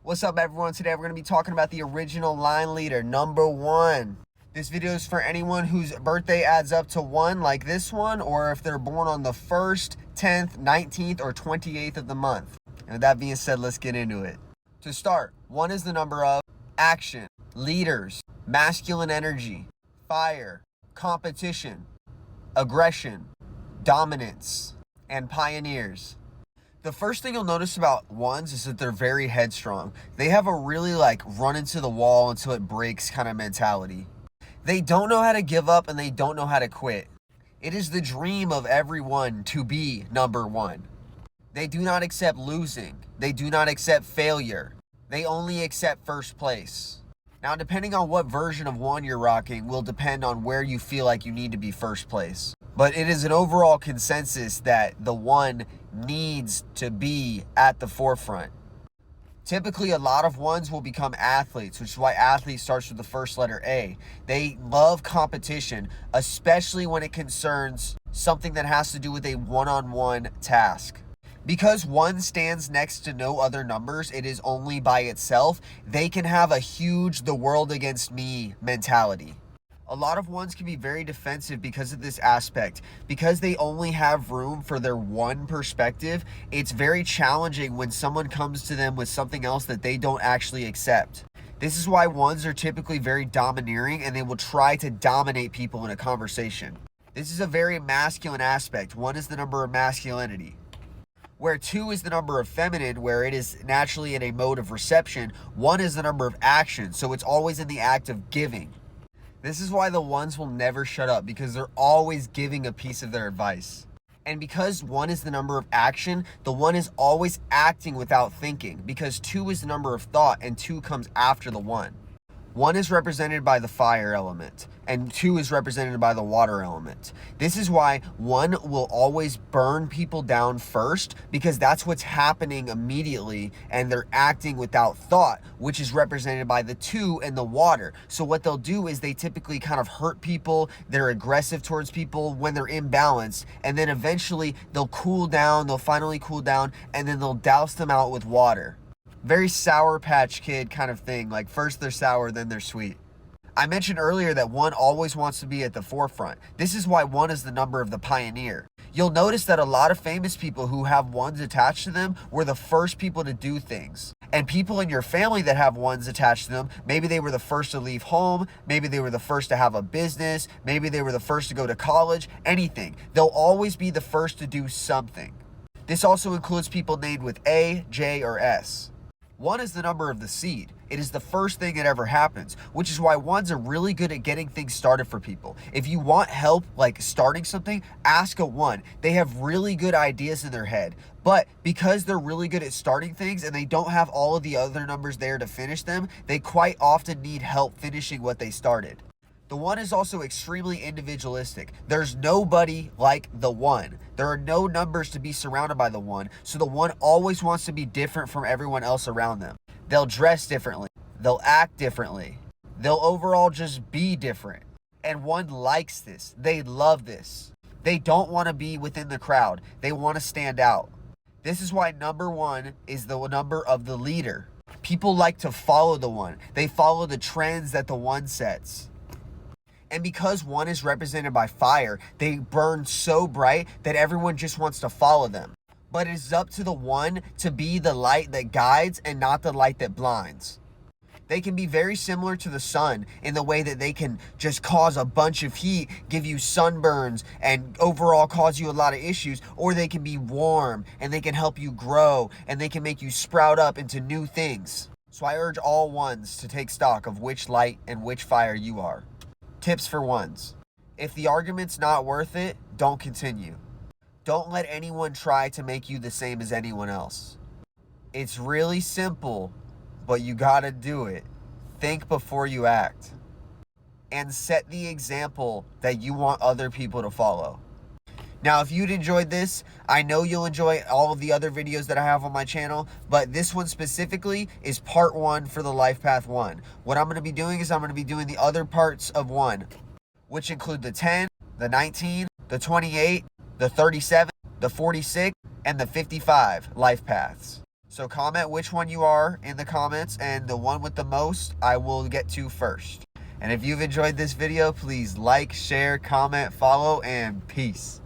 What's up, everyone? Today we're going to be talking about the original line leader, number 1. This video is for anyone whose birthday adds up to 1, like this one, or if they're born on the 1st, 10th, 19th, or 28th of the month. And with that being said, let's get into it. To start, 1 is the number of action, leaders, masculine energy, fire, competition, aggression, dominance, and pioneers. The first thing you'll notice about 1s is that they're very headstrong. They have a really run into the wall until it breaks kind of mentality. They don't know how to give up and they don't know how to quit. It is the dream of everyone to be number 1. They do not accept losing. They do not accept failure. They only accept first place. Now, depending on what version of 1 you're rocking will depend on where you feel like you need to be first place. But it is an overall consensus that the 1 needs to be at the forefront. Typically, a lot of 1s will become athletes, which is why athlete starts with the first letter A. They love competition, especially when it concerns something that has to do with a one-on-one task. Because 1 stands next to no other numbers, it is only by itself, they can have a huge the world against me mentality. A lot of 1s can be very defensive because of this aspect. Because they only have room for their one perspective, it's very challenging when someone comes to them with something else that they don't actually accept. This is why 1s are typically very domineering and they will try to dominate people in a conversation. This is a very masculine aspect. 1 is the number of masculinity. Where 2 is the number of feminine, where it is naturally in a mode of reception, 1 is the number of action, so it's always in the act of giving. This is why the 1s will never shut up, because they're always giving a piece of their advice. And because 1 is the number of action, the 1 is always acting without thinking, because 2 is the number of thought and 2 comes after the 1. 1 is represented by the fire element, and 2 is represented by the water element. This is why 1 will always burn people down first, because that's what's happening immediately, and they're acting without thought, which is represented by the 2 and the water. So what they'll do is they typically kind of hurt people, they're aggressive towards people when they're imbalanced, and then eventually they'll cool down, they'll finally cool down, and then they'll douse them out with water. Very Sour Patch Kid kind of thing, like first they're sour, then they're sweet. I mentioned earlier that 1 always wants to be at the forefront. This is why 1 is the number of the pioneer. You'll notice that a lot of famous people who have 1s attached to them were the first people to do things. And people in your family that have 1s attached to them, maybe they were the first to leave home, maybe they were the first to have a business, maybe they were the first to go to college, anything. They'll always be the first to do something. This also includes people named with A, J, or S. 1 is the number of the seed. It is the first thing that ever happens, which is why 1s are really good at getting things started for people. If you want help like starting something, ask a 1. They have really good ideas in their head, but because they're really good at starting things and they don't have all of the other numbers there to finish them, they quite often need help finishing what they started. The 1 is also extremely individualistic. There's nobody like the 1. There are no numbers to be surrounded by the 1, so the 1 always wants to be different from everyone else around them. They'll dress differently. They'll act differently. They'll overall just be different. And 1 likes this. They love this. They don't want to be within the crowd. They want to stand out. This is why number 1 is the number of the leader. People like to follow the 1. They follow the trends that the 1 sets. And because 1 is represented by fire, they burn so bright that everyone just wants to follow them. But it's up to the 1 to be the light that guides and not the light that blinds. They can be very similar to the sun in the way that they can just cause a bunch of heat, give you sunburns, and overall cause you a lot of issues, or they can be warm and they can help you grow and they can make you sprout up into new things. So I urge all 1s to take stock of which light and which fire you are. Tips for 1s. If the argument's not worth it, don't continue. Don't let anyone try to make you the same as anyone else. It's really simple, but you gotta do it. Think before you act. And set the example that you want other people to follow. Now, if you'd enjoyed this, I know you'll enjoy all of the other videos that I have on my channel, but this one specifically is part 1 for the Lifepath 1. What I'm going to be doing is I'm going to be doing the other parts of 1, which include the 10, the 19, the 28, the 37, the 46, and the 55 life paths. So comment which one you are in the comments, and the one with the most I will get to first. And if you've enjoyed this video, please like, share, comment, follow, and peace.